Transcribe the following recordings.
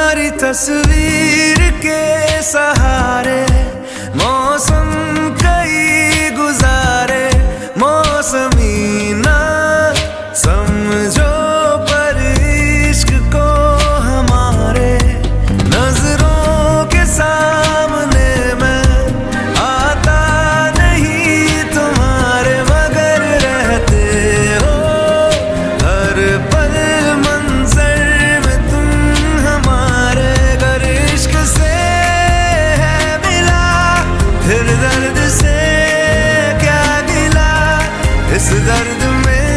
तुम्हारी तस्वीर के सहारे मौसम कई गुजारे, मौसमी ना समझो पर इश्क को हमारे। नजरों के सामने मैं आता नहीं तुम्हारे, मगर रहते हो हर पल मंजर में तुम हमारे। अगर इश्क से है मिला फिर दर्द से क्या गिला, इस दर्द में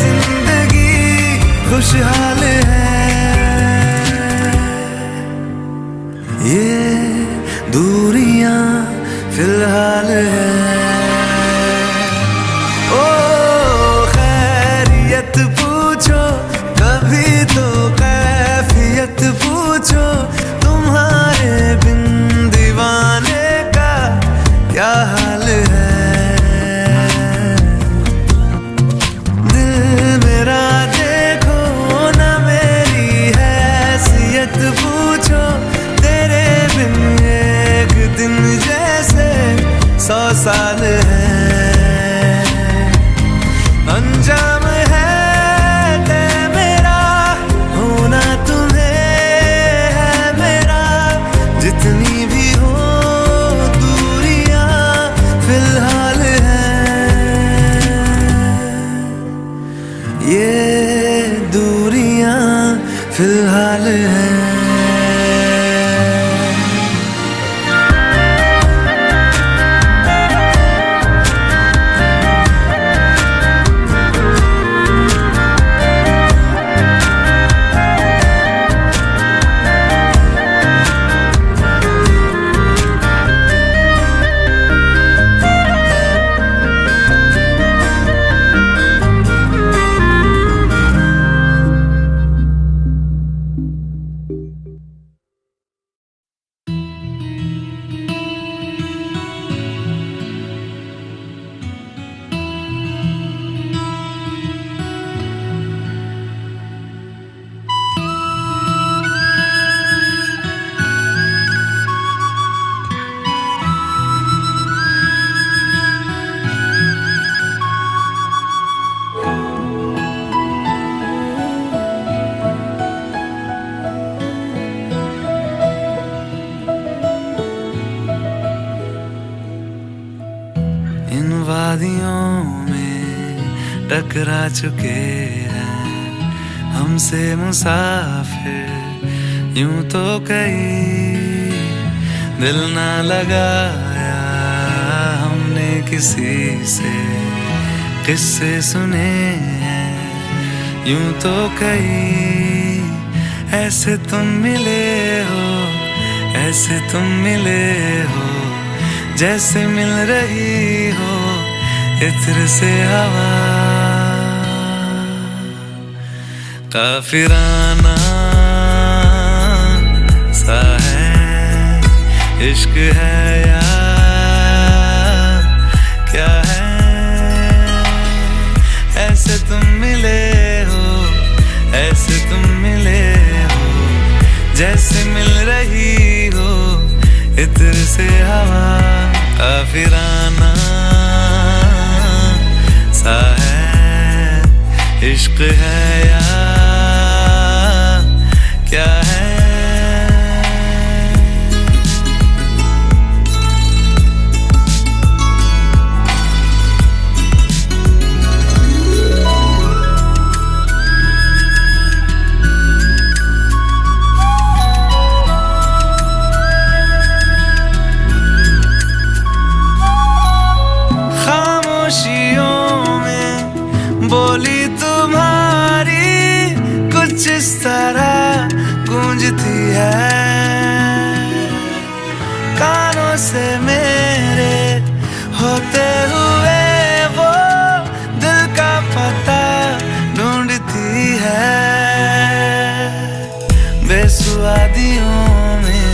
जिंदगी खुशहाल है। ये दूरियां फिलहाल है। ओ खैरियत पूछो कभी तो कैफियत पूछो, तुम्हारे बिन दीवाने का क्या हाल है। दिल मेरा देखो ना मेरी हैसियत पूछो, तेरे बिन एक दिन जैसे 100 साल है। अंजाम है तय मेरा होना तुम्हें है मेरा, जितनी भी हो दूरियां फिलहाल है। ये दूरियां फिलहाल है। इन वादियों में टकरा चुके हैं हमसे मुसाफिर, यूं तो कहीं दिल ना लगाया हमने किसी से, किस्से सुने हैं यूं तो कहीं। ऐसे तुम मिले हो, ऐसे तुम मिले हो, जैसे मिल रही हो इत्र से हवा। काफिराना सा है इश्क है या क्या है। ऐसे तुम मिले हो, ऐसे तुम मिले हो, जैसे मिल रही हो इत्र से हवा। काफिराना सा है इश्क है या क्या है। बोली तुम्हारी कुछ इस तरह गूंजती है, कानों से मेरे होते हुए वो दिल का पता ढूंढती है। बेसुआदियों में,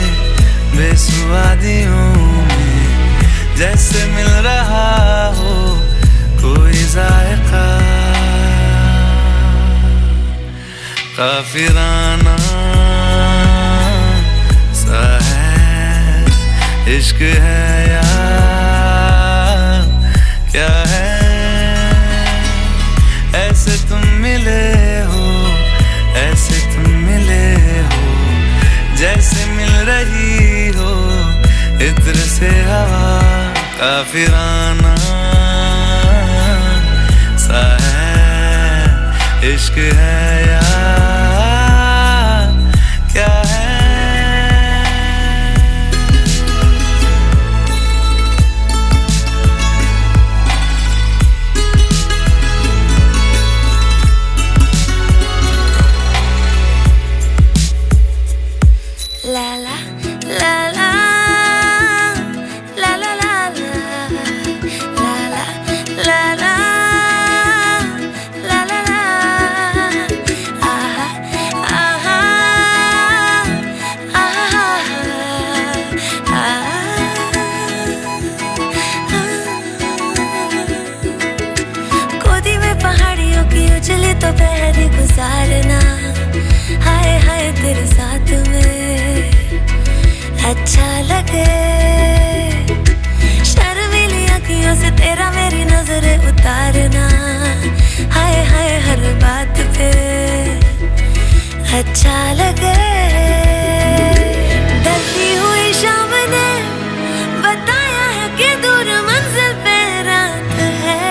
बेसुआदियों में जैसे मिल रहा हो कोई जायका। काफिराना इश्क है या क्या है? ऐसे तुम मिले हो, ऐसे तुम मिले हो, जैसे मिल रही हो इत्र से हवा, काफिराना सा है। इश्क है या क्या है? La la la la la la la la la la la la la la aha aha गोदी में पहाड़ियों की उजली तो पहरी गुजारना, हाय हाय तेरे साथ में अच्छा लगे। शर्मीली अखियों से तेरा मेरी नजरें उतारना, हाय हाय हर बात पे अच्छा लगे। ढलती हुई शाम ने बताया है कि दूर मंजिल पे रात है,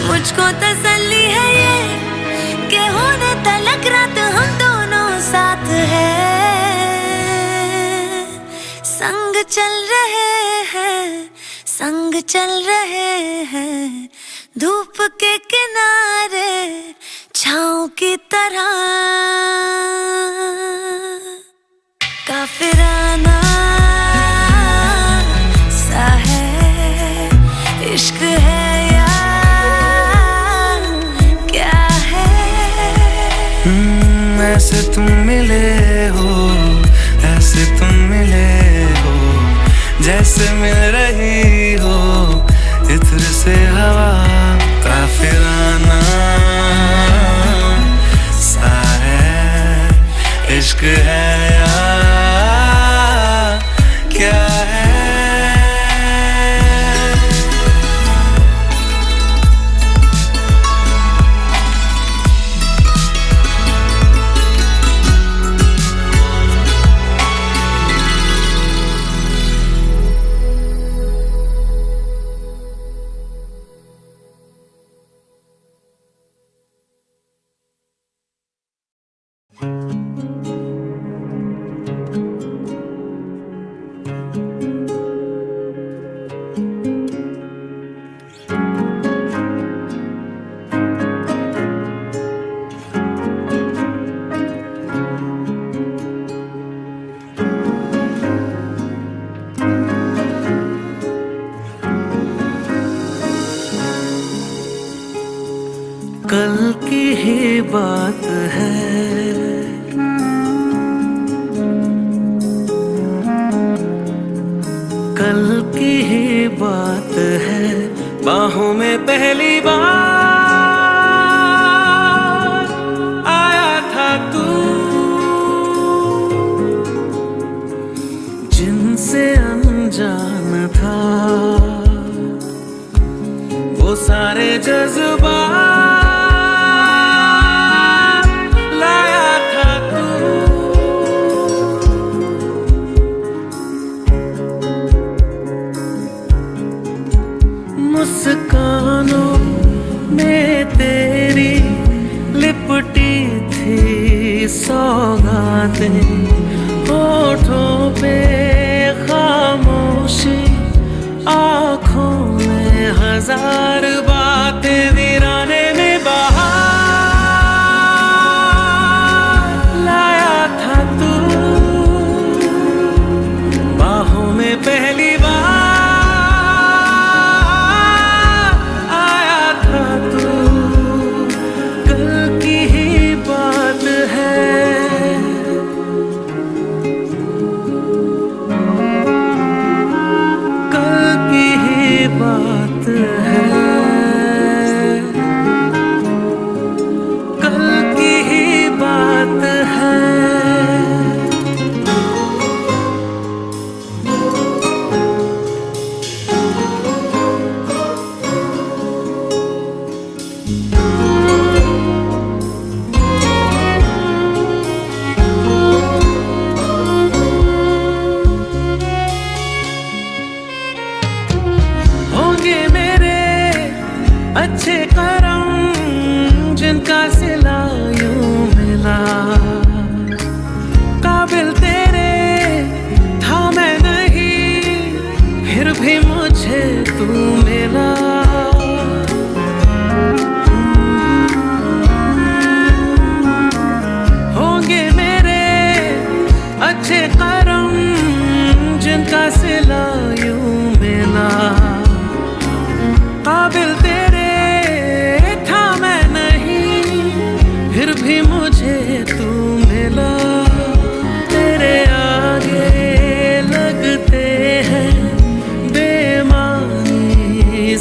मुझको तसल्ली है ये कि होने तलक रात हम दोनों साथ है। संग चल रहे हैं, संग चल रहे हैं, धूप के किनारे छाँव की तरह, काफिराना सा है। इश्क है या क्या है? ऐसे तुम मिले हो, ऐसे तुम मिले हो, जैसे मिल रही हो इत्र से हवा, काफिराना सा है। इश्क है या क्या है? कल की ही बात है, कल की ही बात है, बाहों में पहली बार आया था तू, जिनसे अनजान था वो सारे जज्बात मुस्कानों में तेरी लिपटी थी सौगातें, होठों पे खामोशी, आँखों में हजार बातें, वीराने में बहार लाया था तू, बाहों में पहली बार बात है। अच्छे करम जिनका सिला यूं मिला, काबिल तेरे था मैं नहीं, फिर भी मुझे तू मिला। होंगे मेरे अच्छे करम जिनका सिला यूं मिला, काबिल तेरे था मैं नहीं, फिर भी मुझे तू मिला। तेरे आगे लगते हैं बेमानी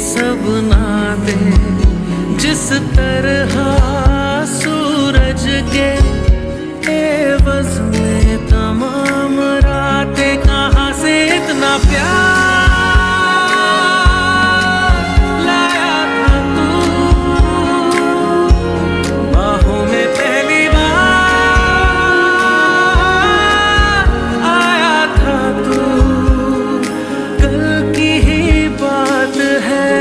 सब नाते, जिस तरह सूरज के एवज में तमाम रातें, कहाँ से इतना प्यार लाया था तू, बाहों में पहली बार आया था तू। कल की ही बात है,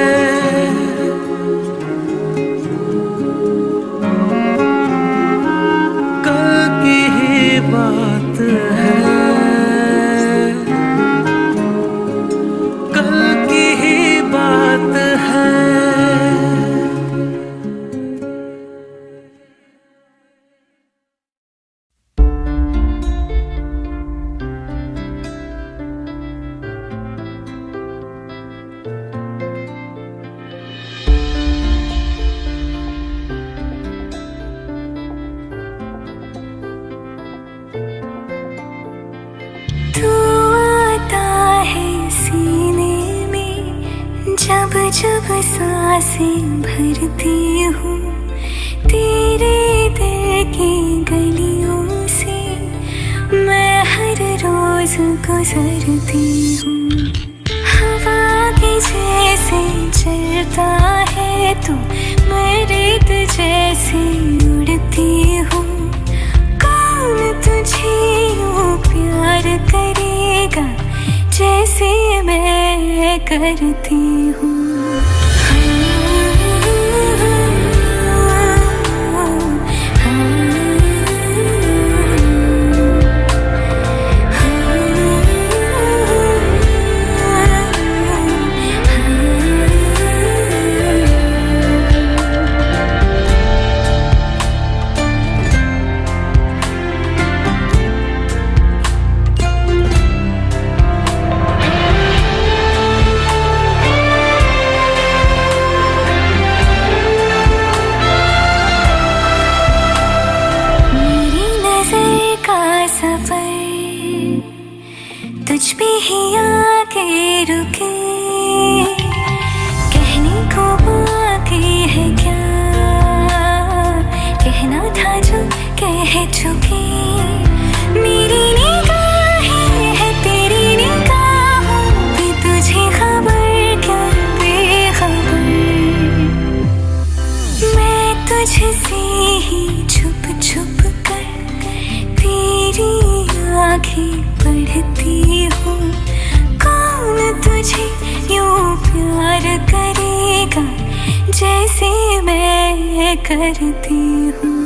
कल की ही बात है, कल की ही बात है। तू आता है सीने में, जब जब सांसें भरती हूँ, तेरे दिल की गलियों से मैं हर रोज गुजरती हूँ। हवा के जैसे चलता है तू, मैं रेत जैसे उड़ती हूँ। कौन तुझे यूं प्यार करेगा जैसे मैं करती हूँ। तुझ पे ही आके रुके, कहने को बाकी है क्या, कहना था जो कह चुके। मेरी निगाहें है तेरी निगाहों पे, तुझे खबर क्या बेखबर। मैं तुझसे ही छुप छुप कर तेरी आँखें पढ़ती हूँ। कौन तुझे यूं प्यार करेगा जैसे मैं करती हूँ।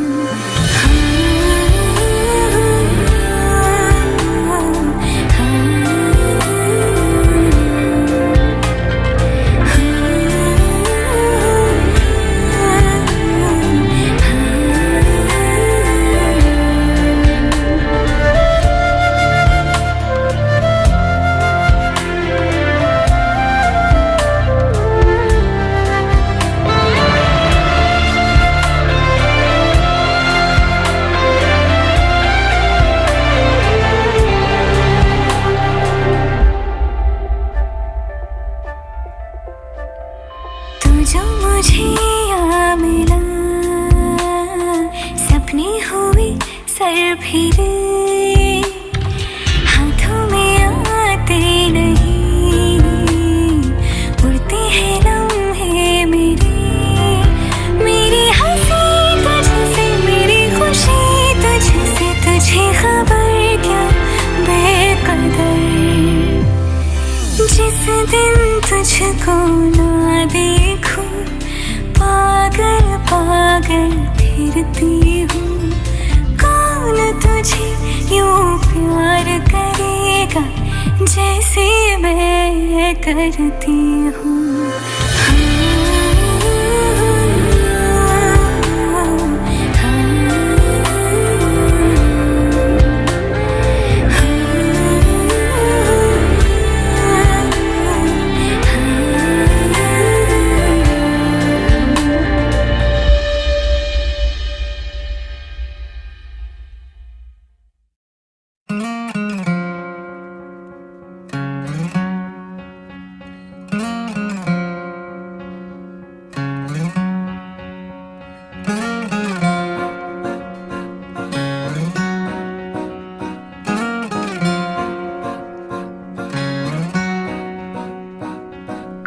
जैसे मैं करती हूँ।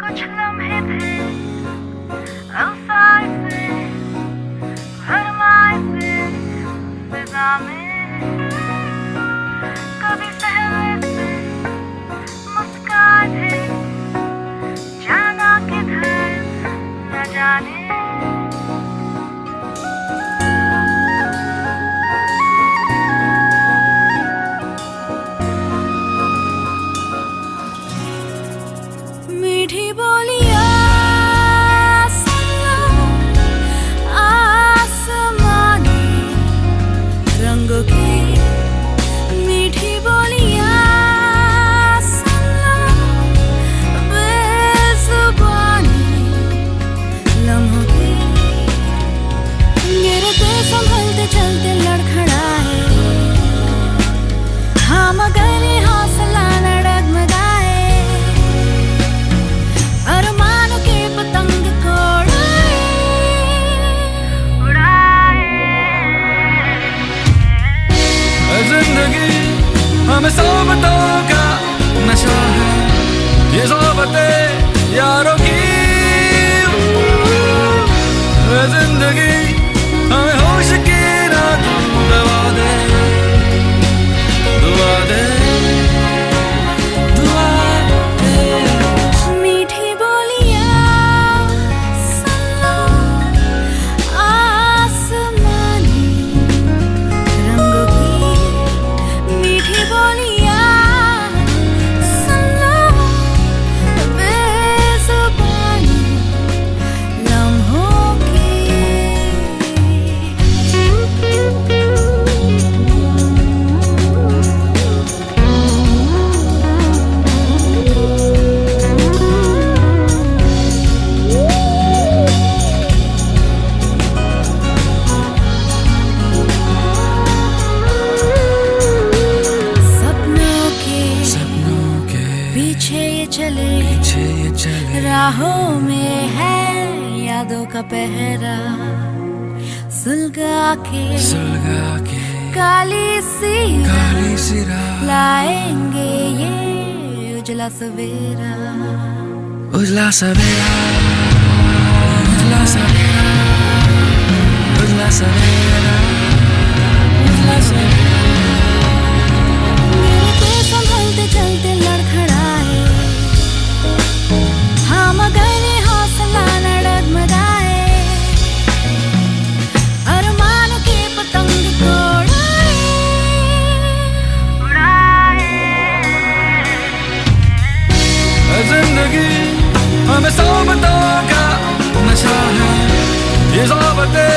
कुछ लम्हे थे अल्फाज से भरमाए से फिजा में, कभी सहमे से मुस्कान है जाना किधर न जाने। मीठी बोलियां सुन लो आसमानी रंगों की, मीठी बोलियां सुन लो बेज़ुबानी लम्हों की। गिरते संभलते चलते लड़खड़ाए, हाँ मगर हौसला न डगमगाए। अरमानों के पतंग को उड़ाए। जिंदगी हमें सोबतों का नशा है, ये सोबतें यारों की। जिंदगी हमें होश की ना दवा दे, दुआ दे, दुआ दे। मीठी बोलियां सुन लो आसमानी रंगों की, मीठी बोलियां सुन लो बेज़ुबानी लम्हों की। सपनों के पीछे ये चले राहों में है यादों का पहरा, सुलगा के काली सी रात लाएंगे ये उजला सवेरा। उजला सवेरा, उजला सवेरा, उजला सवेरा, उजला सवेरा। गिरते संभलते चलते लड़खड़ाए, हाँ मगर हौसला न डगमगाए। अरमानों के पतंग को उड़ाए। जिंदगी हमें सोबतों का नशा है, ये सोबतें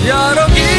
यारों की।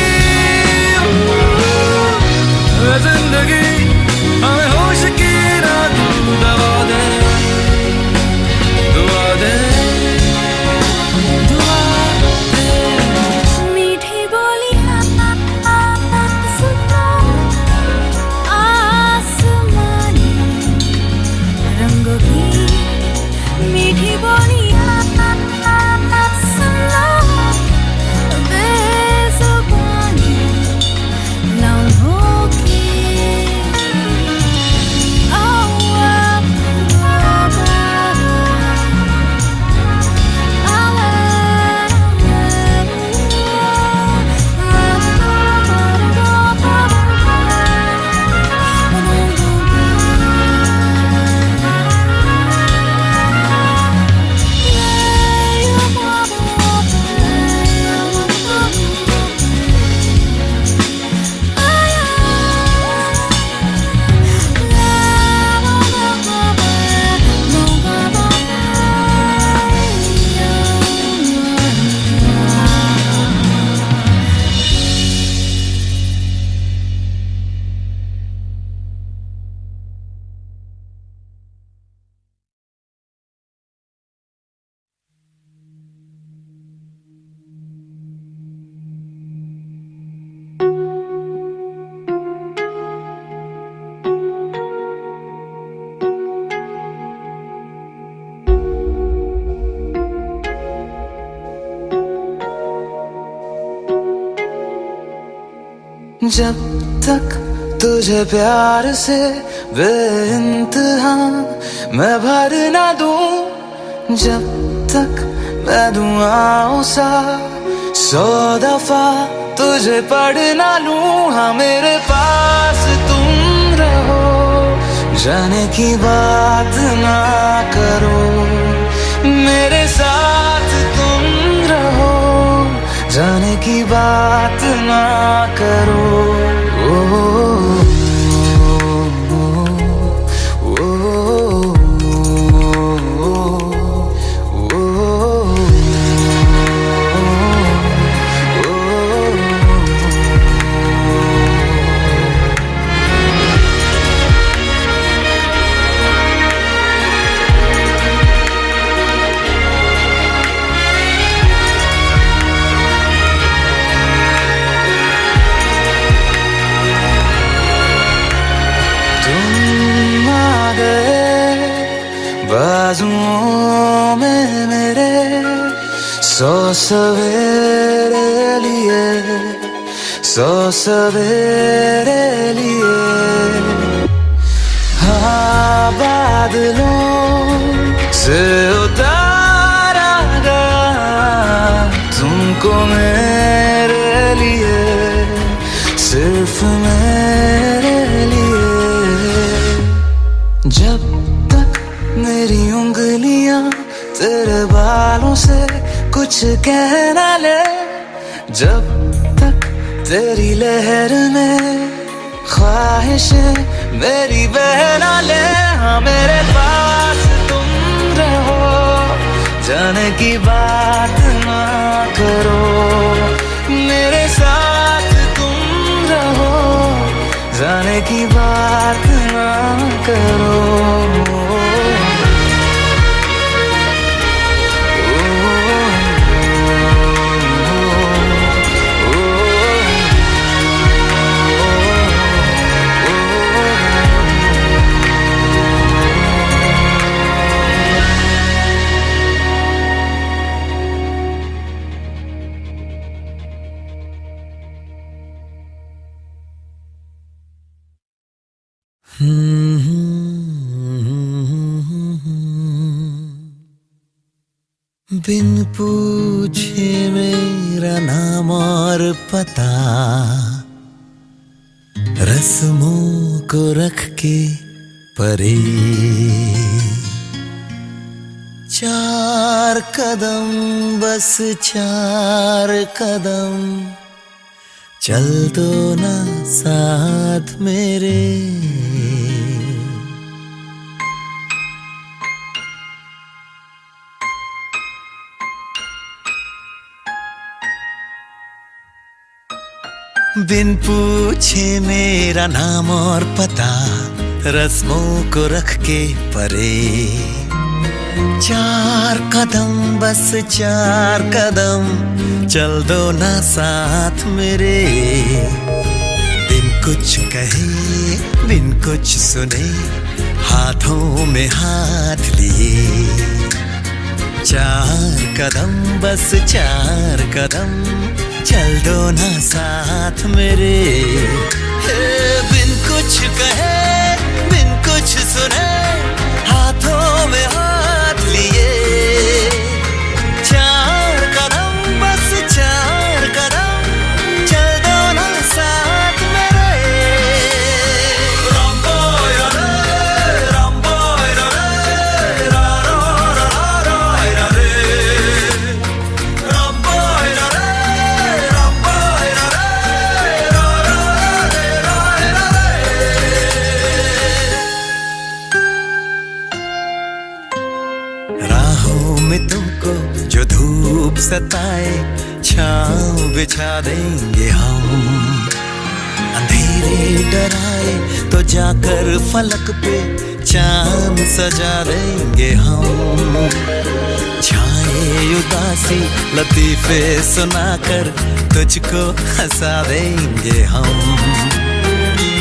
जब तक तुझे प्यार से बेइंतहा मैं भर ना दूं, जब तक मैं दुआओं सा 100 दफा तुझे पढ़ ना लूं। हाँ मेरे पास तुम रहो, जाने की बात ना करो, मेरे साथ तुम रहो, जाने की बात ना करो। बाजुओं में मेरे 100 सवेरे लिए, 100 सवेरे लिए। हाँ बादलों से उतारा गया तुमको मेरे लिए, सिर्फ मेरे लिए। जब मेरी उंगलियां तेरे बालों से कुछ कह ना ले, जब तक तेरी लहर में ख्वाहिशें मेरी बह ना ले। हाँ मेरे पास तुम रहो, जाने की बात ना करो, मेरे साथ तुम रहो, जाने की बात ना करो। बिन पूछे मेरा नाम और पता, रस्मों को रख के परे, 4 कदम बस 4 कदम चल दो ना साथ मेरे। बिन पूछे मेरा नाम और पता, रस्मों को रख के परे, 4 कदम बस 4 कदम चल दो ना साथ मेरे। बिन कुछ कहे बिन कुछ सुने, हाथों में हाथ लिए, 4 कदम बस 4 कदम चल दो ना साथ मेरे। बिन कुछ कहे बिन कुछ सुने, हाथों में हाथ लिए, 4 कदम बस 4 कदम चल दो ना साथ मेरे। तुमको जो धूप सताए, छाँव बिछा देंगे हम, अंधेरे डराए तो जाकर फलक पे चांद सजा देंगे हम। छाए उदासी लतीफे सुनाकर तुझको हंसा देंगे हम,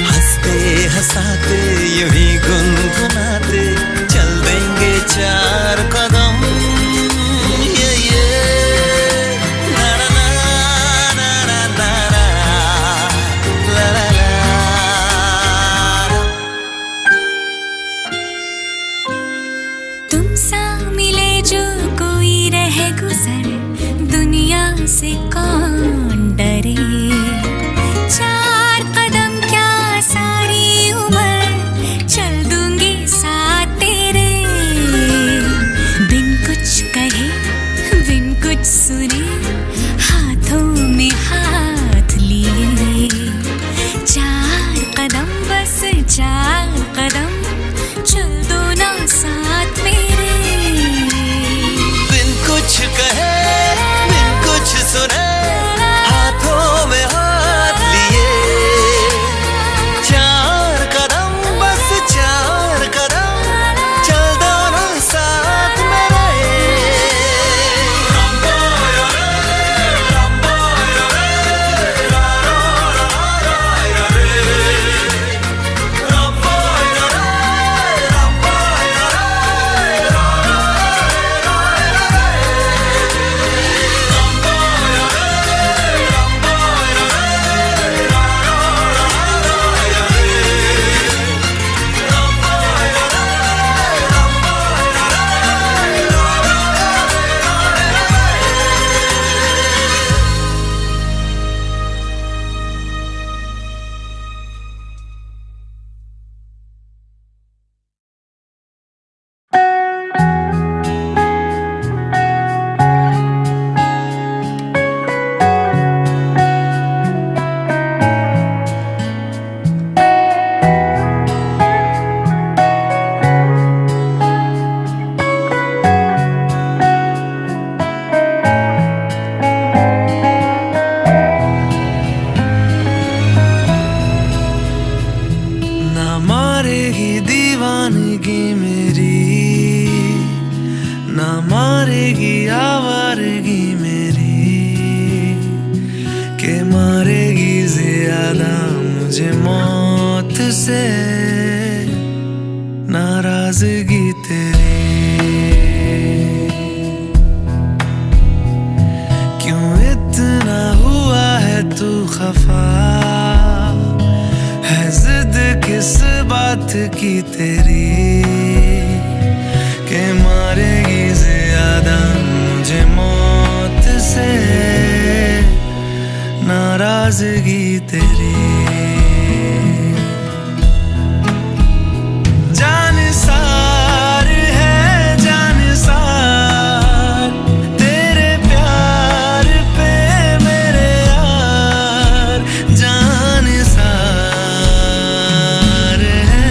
हंसते हंसाते यूं ही गुनगुनाते चल देंगे 4 कदम। La से कौन डरे। चार कदम क्या सारी उम्र चल दूंगी साथ तेरे। बिन कुछ कहे बिन कुछ सुने हाथों में हाथ लिए। चार कदम बस चार कदम चल दो ना साथ मेरे। बिन कुछ कहे बिन कुछ सुने हाथों में हाथ लिए। चार कदम बस चार कदम चल दो ना साथ मेरे। दीवानगी मेरी ना मारेगी आवारगी मेरी। के मारेगी ज्यादा मुझे मौत से नाराजगी तेरी। क्यों इतना हुआ है तू खफा है जिद किस बात की तेरी। के मारेगी ज्यादा मुझे मौत से नाराजगी तेरी। जान सार है जान सार तेरे प्यार पे मेरे यार। जान सार है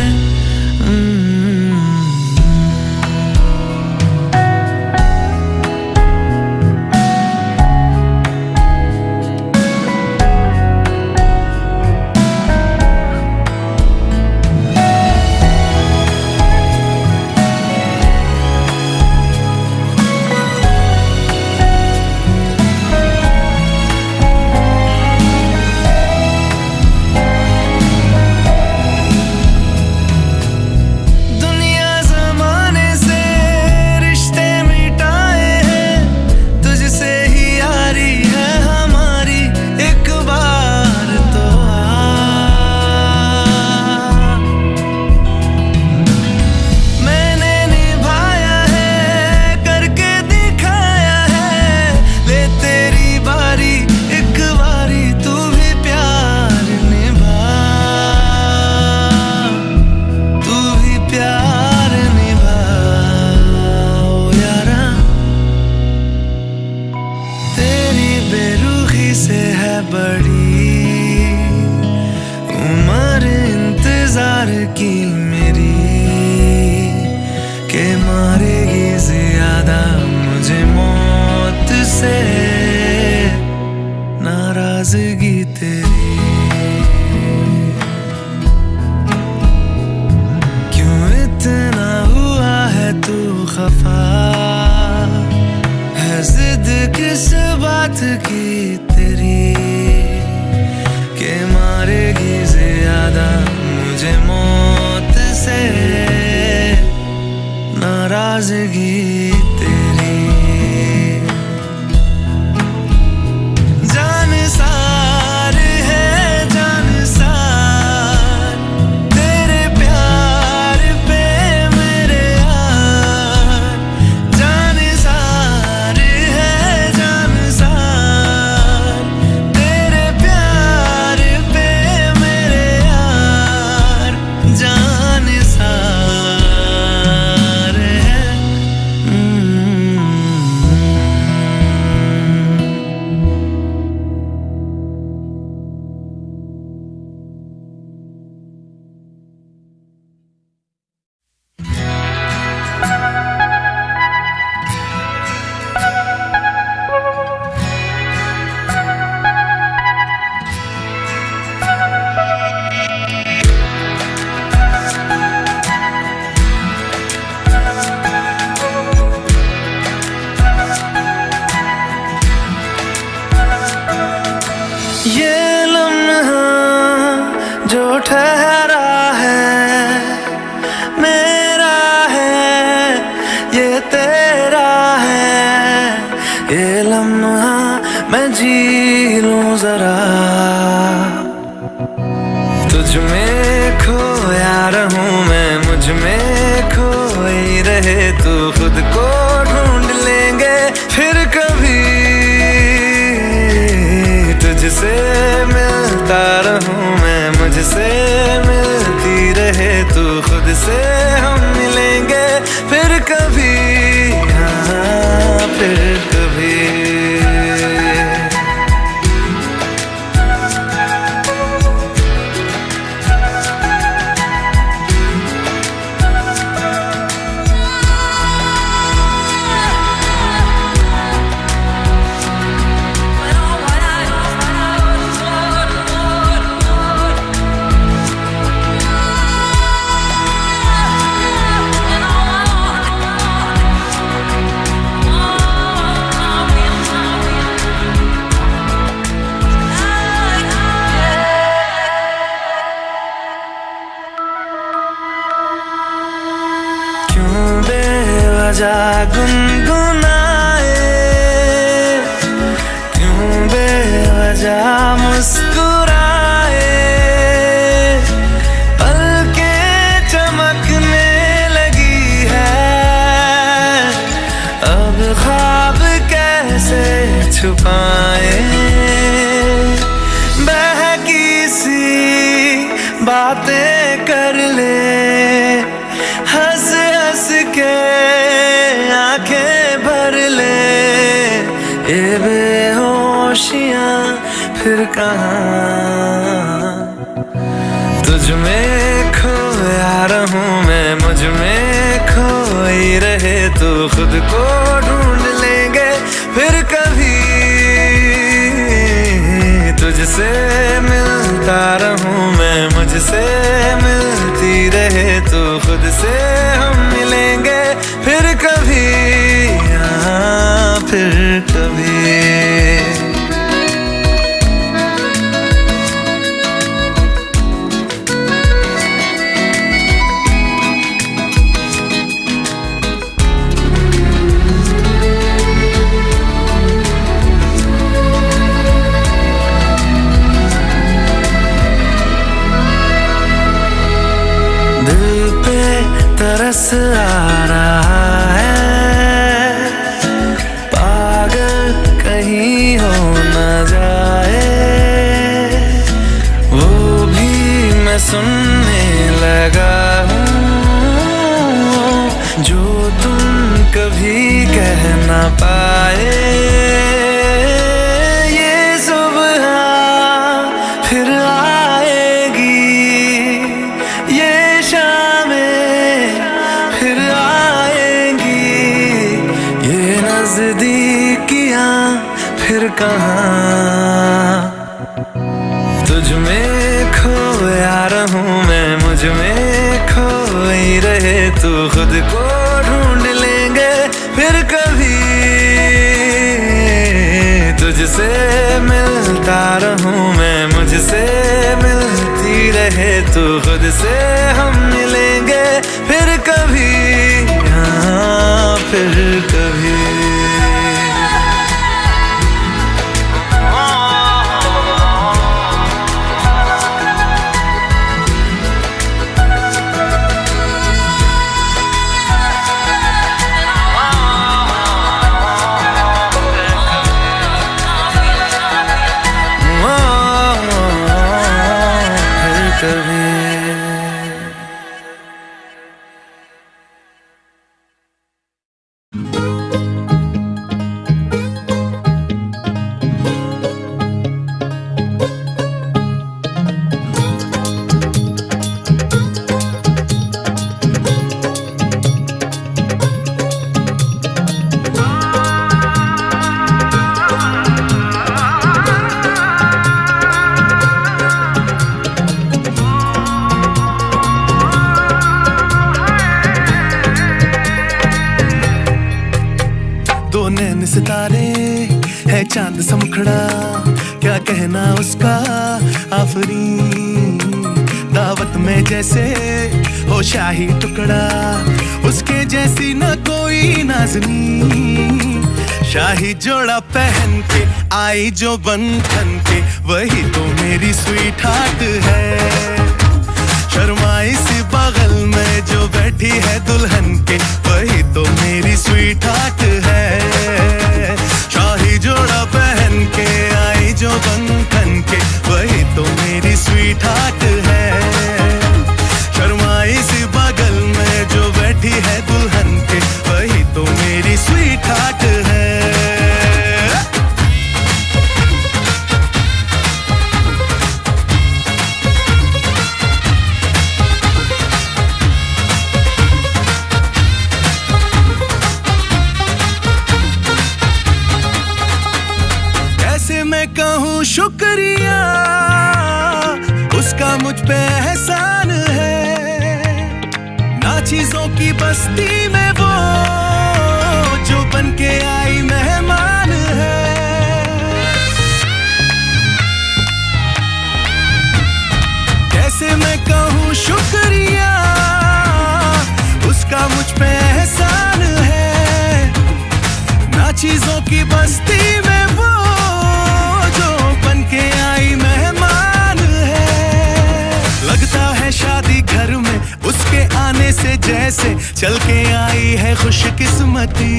की मेरी। के मारेगी ज्यादा मुझे मौत से नाराजगी तेरी। क्यों इतना हुआ है तू खफा है जिद किस बात की तेरी। के मारेगी ज्यादा मुझे मौत से नाराजगी तेरी। जान सार है जान सार तेरे प्यार पे मेरे यार। जान सार है जान सार जी लूं जरा, तुझ में खोया रहूं मैं, मुझ में खोई रहे तू, खुद को ढूंढ लेंगे फिर कभी, तुझसे मिलता रहूं मैं, मुझसे मिलती रहे तू, खुद से हम मिलेंगे फिर कभी, हाँ फिर कभी। बेवजह गुनगुनाए, क्यों बेवजह मुस्कुराए, पलकें चमकने लगी है, अब ख्वाब कैसे छुपाए, बहकी सी बातें कर ले, हंस हंस के आंखें भर ले, ये बेहोशियां फिर कहाँ, तुझ में खोया रहूं मैं, मुझ में खोई रहे तू, खुद को ढूंढ लेंगे फिर कभी, तुझसे मिलता रहूं मैं, मुझसे मिलती रहे तू, खुद से हम मिलेंगे फिर कभी, हाँ फिर कभी। दिल पे तरस आ रहा है, पागल कहीं हो न जाए, वो भी मैं सुनने लगा हूँ, जो तुम कभी कह न पाए, ये सुबह फिर आएगी, ये शामें फिर आएंगी, ये नजदीकियां फिर कहाँ, तुझ में खोया रहूं मैं, मुझ में खोई रहे तू, खुद को ढूंढ लेंगे फिर कभी, तुझसे मिलता रहूं मैं, मुझसे मिलती रहे तू, खुद से हम मिलेंगे फिर कभी, हाँ फिर कभी। सितारे है चांद सा मुखड़ा, क्या कहना उसका आफरीन, दावत में जैसे हो शाही टुकड़ा, उसके जैसी न कोई नाज़नीन, शाही जोड़ा पहन के आई जो बंधन के, वही तो मेरी स्वीट हार्ट है। शर्माई सी बगल में जो बैठी है दुल्हन के, वही तो मेरी स्वीट हार्ट है। शाही जोड़ा पहन के आई जो बंधन के, वही तो मेरी स्वीट हार्ट है। शर्माई सी बगल में जो बैठी है दुल्हन के, वही तो मेरी स्वीट हार्ट है। कैसे मैं कहूँ शुक्रिया, उसका मुझ पे एहसान है। ना चीजों की बस्ती में वो जो बन के आई मेहमान है। कैसे मैं कहूँ शुक्रिया, उसका मुझ पे एहसान है। ना चीजों की बस्ती में वो जो बन के आई मेहमान है। लगता है शादी घर में उसके आने से जैसे चल के आई है खुशकिस्मती।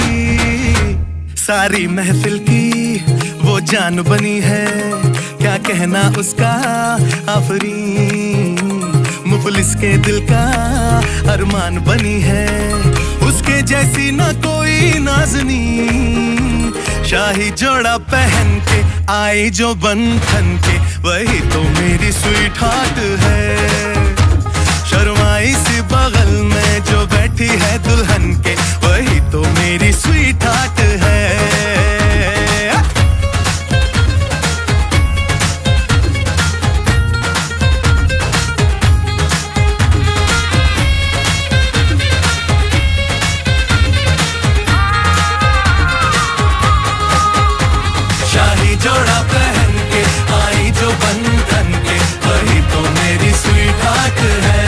सारी महफिल की वो जान बनी है, क्या कहना उसका आफरीन। मुफलिस के दिल का अरमान बनी है, उसके जैसी ना कोई नाज़नी। शाही जोड़ा पहन के आई जो बंधन के, वही तो मेरी स्वीट हार्ट है। शर्माई सी बगल में जो बैठी है दुल्हन के, वही तो मेरी स्वीट हार्ट है। शाही जोड़ा पहन के आई जो बंधन के, वही तो मेरी स्वीट हार्ट है।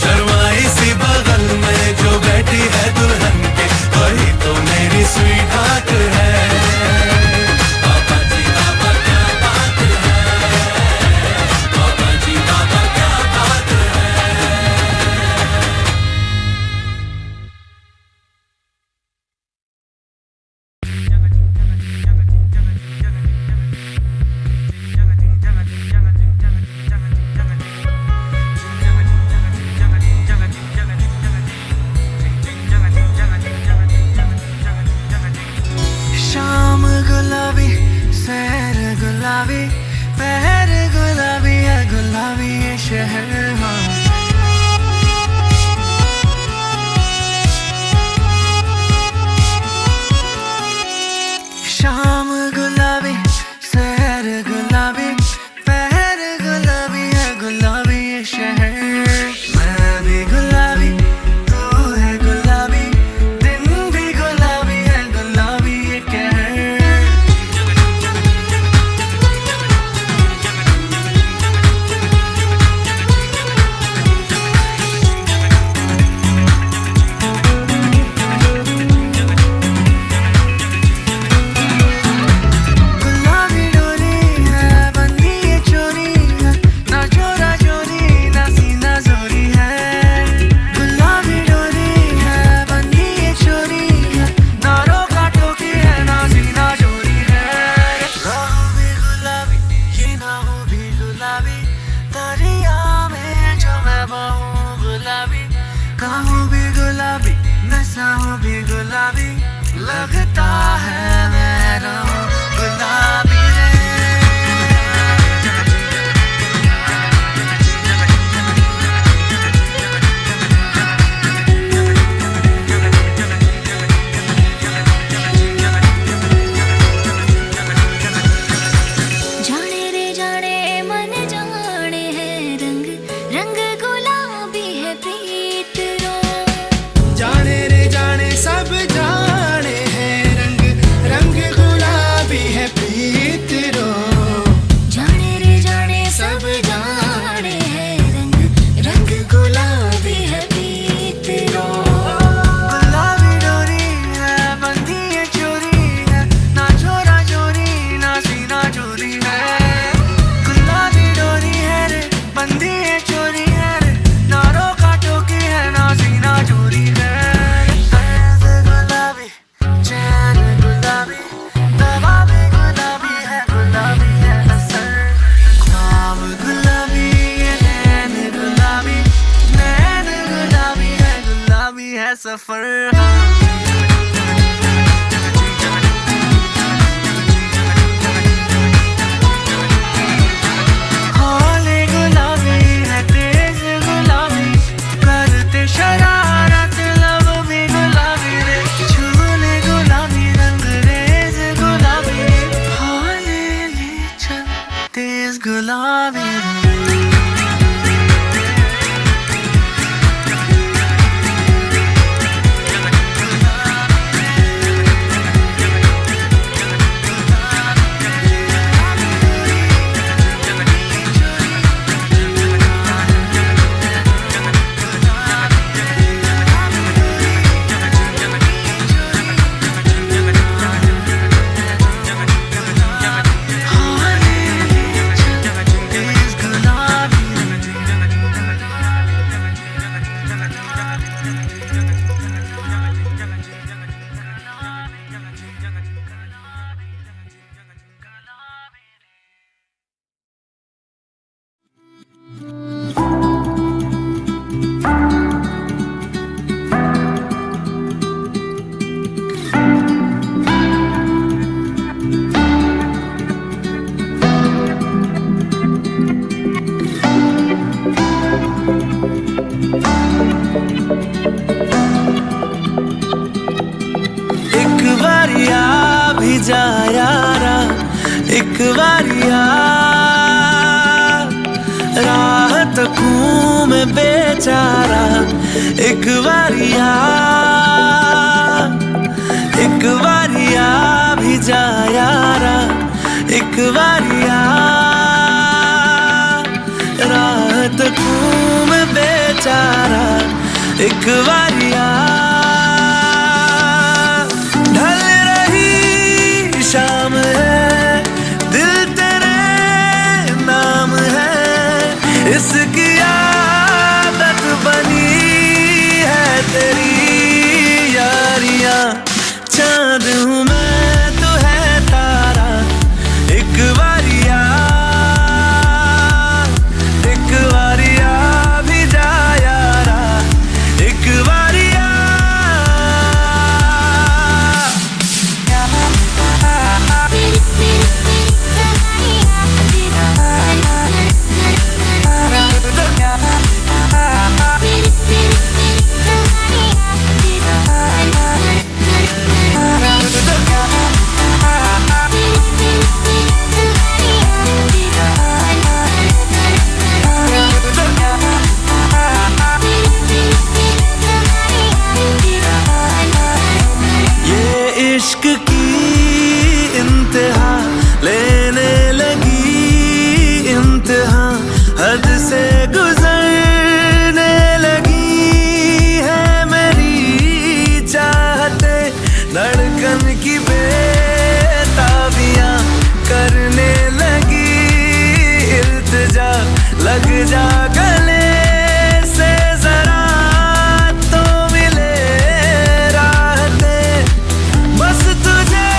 शर्माई सी बगल में जो बैठी है दुल्हन के, वही तो मेरी स्वीट हार्ट है। बाबा जी बाबा क्या बात है, बाबा जी बाबा क्या बात है। शाम गुलाबी, सैर गुलाबी, पहर गुलाबी है, गुलाबी ये शहर। हाँ शाम गुलाबी, सैर गुलाबी, पहर गुलाबी है, गुलाबी ये शहर। मैं भी गुलाबी, तू है गुलाबी, दिन भी गुलाबी है, गुलाबी ये कहर। गुलाबी डोरी है, बंदी ये चोरी है, ना चोरा चोरी ना सीना जोरी है। गुलाबी डोरी है, बंदी ये चोरी है, ना रोका टोकी है, ना सीना चोरी है। ना हो भी गुलाबी, ये ना हो भी गुलाबी, दरिया में जो मैं बहूँ गुलाबी। कहूँ भी गुलाबी, नशा हो भी गुलाबी, लगता है मैं रहूं गुलाबी रे। जाने रे जाने मन जाने है रंग, रंग गुलाबी है प्रीत रो। जाने रे जाने सब जाने हैं सफर हौले गुलाबी है तेज गुलाबी करते शरारत लब भी गुलाबी रे छूले गुलाबी रंग रेज गुलाबी हौले ले चल तेज गुलाबी जा यारा एक बारिया राह तकूं मैं बेचारा एक बारिया भी जा यारा एक बारिया राह तकूं मैं बेचारा एक बारिया शाम है दिल तेरे नाम है इसकी आदत बनी है तेरी यारियां चांद हूँ मैं तो है तारा एक बारिया भी जा यारा एक बारिया इश्क की इंतहा लेने लगी इंतहा हद से गुजरने लगी है मेरी चाहते धड़कन की बेताबियां करने लगी इल्तिजा लग जा गले से जरा तो मिले राहते बस तुझे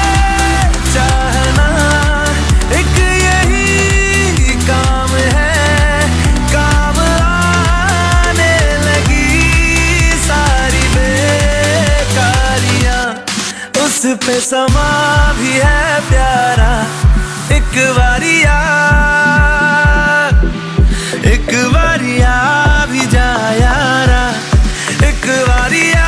चाहना एक यही काम है काम आने लगी सारी बेकारियां उस पे समा भी है प्यारा एक बारिया भी जा यारा एक बारिया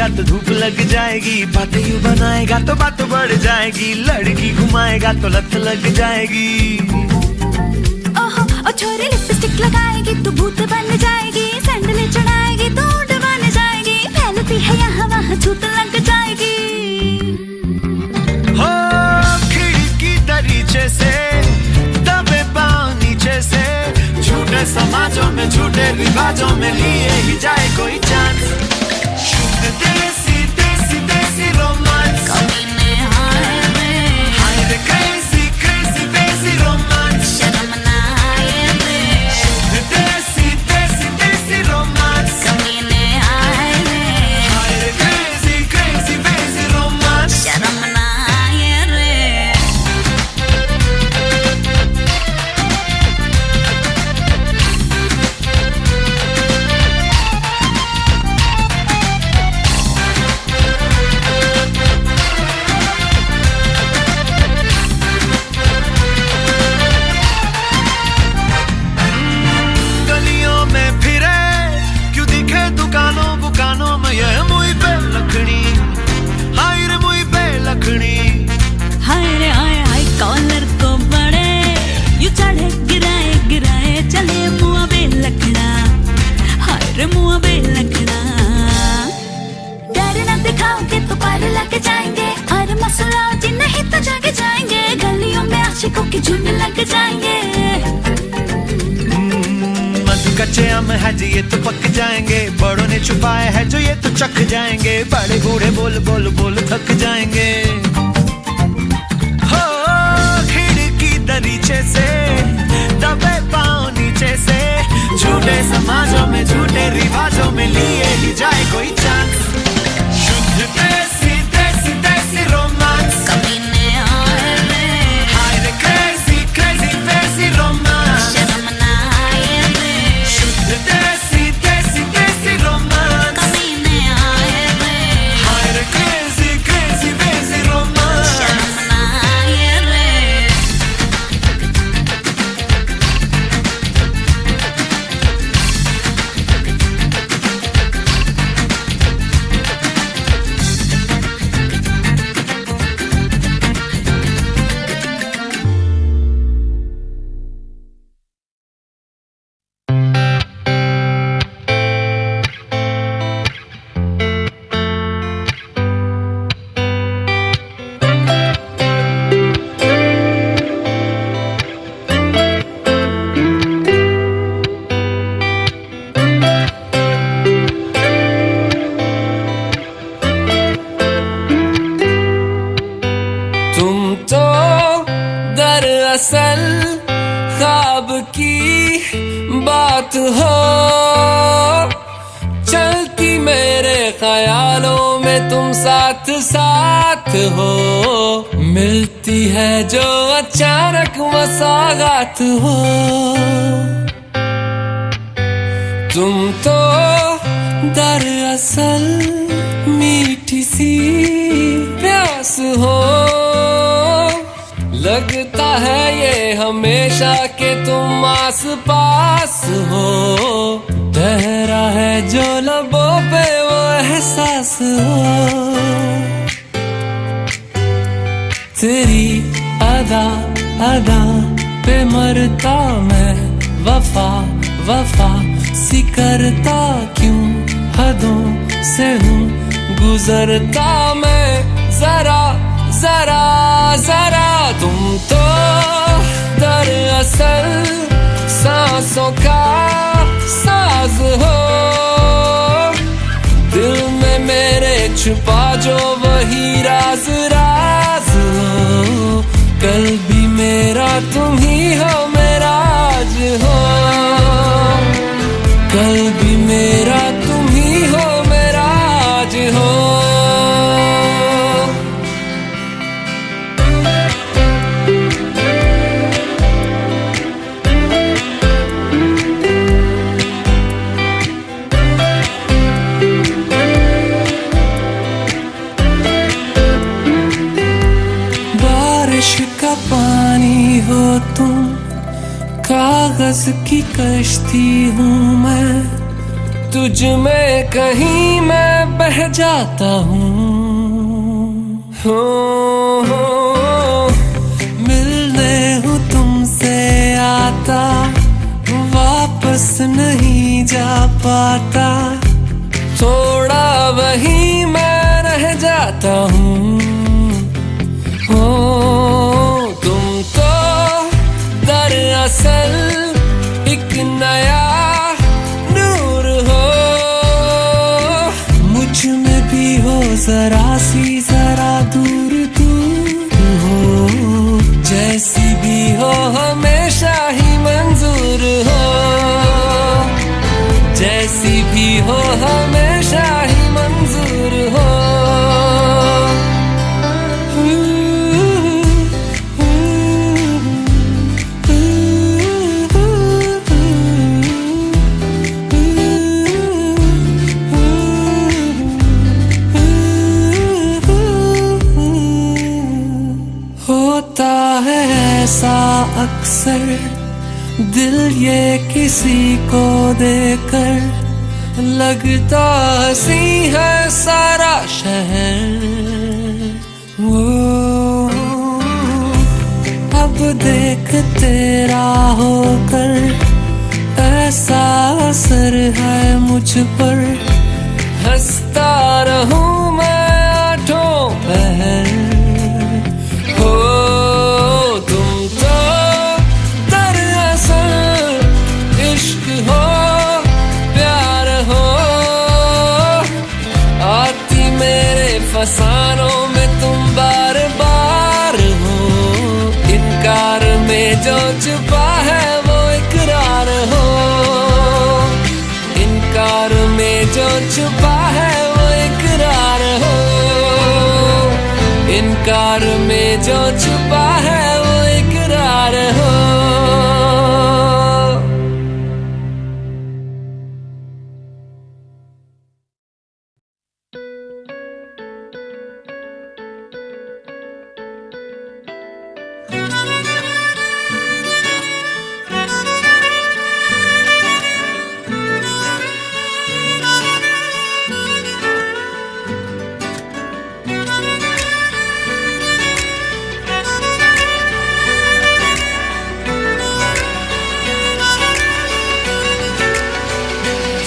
घुमाएगा तो धूप लग जाएगी, बातें यूं बनाएगा तो बात बढ़ जाएगी, लड़की घुमाएगा तो लत लग जाएगी। ओहो ओ छोरी लिपस्टिक लगाएगी तो भूत बन जाएगी, सैंडल चढ़ाएगी तो ऊंट बन जाएगी, फैलती है यहाँ वहाँ छूत लग जाएगी। हो खिड़की दरीचे से दबे पाँव नीचे से, झूठे समाजों में झूठे रिवाजों में लिए ही जाए कोई चांस। शुद्ध देसी देसी देसी रोमांस, कमीने हाय रे, हाय रे क्रेजी क्रेजी देसी रोमांस, शर्म ना आए रे। शुद्ध देसी देसी देसी रोमांस, कमीने हाय रे, हाय रे क्रेजी क्रेजी देसी रोमांस। शर्म ना आए रे। गलियों में फिरे क्यों दिखे दुकानों बुकानों में, यह मुई पे लखनी, हाय रे मुई पे लखनी। हाय रे हाय हाय कॉलर को बड़े यू चढ़े गिराए गिराए चले मुआ बे लखड़ा, हाय रे मुआ बे लखड़ा। डर न दिखाओगे तो पार लग जाएंगे, और मसला जी नहीं तो जाके जाएंगे, गलियों में आशिकों की झुंड लग जाएंगे। कच्चे आम है जी ये तो पक जाएंगे, बड़ों ने छुपाया है जो ये तो चख जाएंगे, बड़े बूढ़े बोल बोल बोल थक जाएंगे। हो खिड़की दरीचे से दबे पाँव नीचे से, झूठे समाजों में झूठे रिवाजों में लिए ही जाए कोई चांस। शुद्ध देसी देसी देसी रोमांस, कमीने हाय रे, हाय रे क्रेजी क्रेजी देसी रोमांस, शर्म ना आए रे। शुद्ध देसी देसी देसी रोमांस, कमीने आए रे, हाय रे क्रेजी क्रेजी देसी रोमांस। शर्म ना आए रे। तुम तो दरअसल ख्वाब की बात हो, चलती मेरे ख्यालों में तुम साथ साथ हो, मिलती है जो अचानक मसागात हो। तुम तो दरअसल मीठी सी प्यास हो, लगता है ये हमेशा के तुम आस पास हो, ठहरा है जो लबों पे वो एहसास हो। तेरी अदा अदा पे मरता मैं, वफा वफा सी करता क्यों, हदों से हूँ गुजरता मैं, जरा जरा जरा। तुम तो दरअसल सांसों का साज हो, दिल में मेरे छुपा जो वही राज राज हो, कल भी मेरा तुम ही हो मेरा आज हो, कल भी मेरा तुम ही हो मेरा आज हो। बारिश का पानी हो तुम, कागज की कश्ती हूँ मैं, तुझ में कहीं मैं बह जाता हूँ। हो मिलने हूँ तुमसे आता, वापस नहीं जा पाता, थोड़ा वहीं मैं रह जाता हूँ। हो तुम तो दरअसल एक नया नूर हो, मुझ में भी हो जरा सी जरा दूर दूर हो, जैसी भी हो हमेशा ही मंजूर हो, जैसी भी हो हमेशा ही मंजूर हो। होता है ऐसा अक्सर दिल ये किसी को देकर, लगता हंसी है सारा शहर। वो अब देख तेरा होकर ऐसा असर है मुझ पर, हंसता रहूं मैं आठों पहर। फसानों में तुम बार बार हो, इनकार में जो छुपा है वो इकरार हो, इनकार में जो छुपा है वो इकरार हो, इनकार में जो छुपा है वो इकरार हो।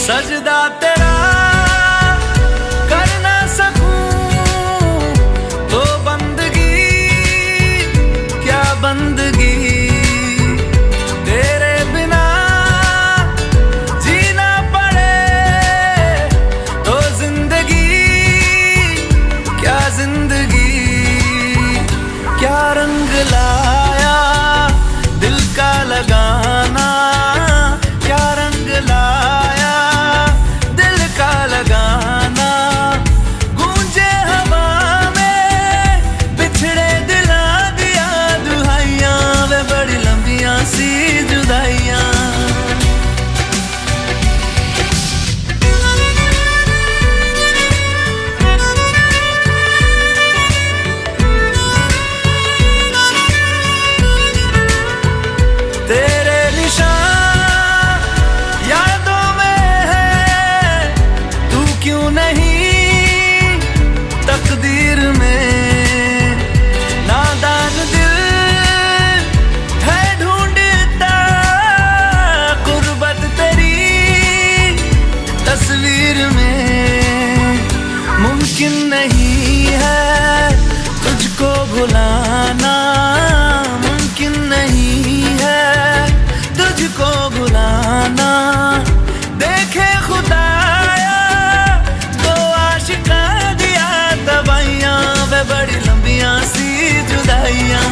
सजदा तेरा कर ना सकूं तो बंदगी क्या बंदगी, तेरे बिना जीना पड़े तो जिंदगी क्या जिंदगी। क्या रंग लाया दिल का लगाना, क्या रंग लाया लगाना, गूंजे हवा में बिछड़े दिला दिया दुहाइयां, वे बड़ी लंबियां सी जुदाइयां। तेरे निशान यादों में है, तू क्यों नहीं तकदीर में, नादान दिल है ढूंढता कुर्बत तेरी तस्वीर में। मुमकिन नहीं है तुझको भुलाना, मुमकिन नहीं है तुझको भुलाना, देखे खुदाया तो आशिका दिया तबाइयां, वे बड़ी लंबियां सी जुदाइयां।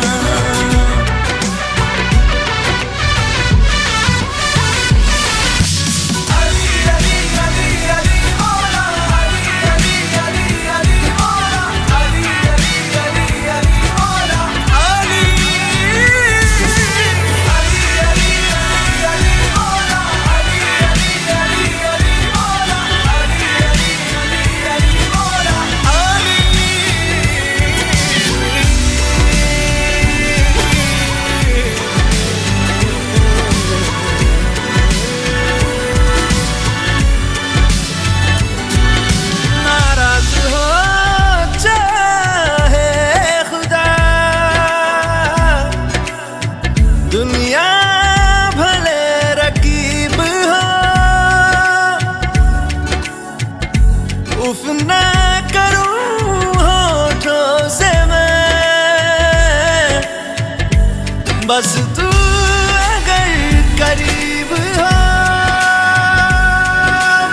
बस तू अगर करीब हो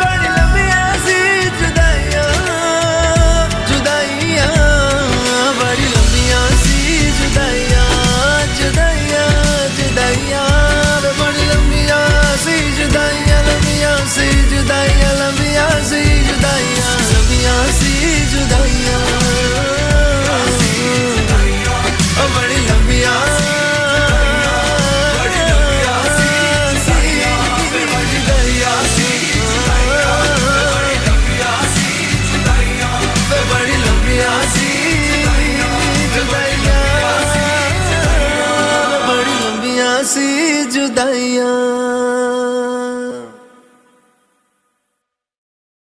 बड़ी लंबियां सी जुदाइयां जुदाइयां बड़ी लंबियां सी जुदाइयां जुदाइयां जुदाइयां बड़ी लंबियां सी जुदाइयां लंबियां सी जुदाइयां लंबियां सी जुदाइयां लंबियां सी जुदाइयां बड़ी लंबियां सी जुदाइयां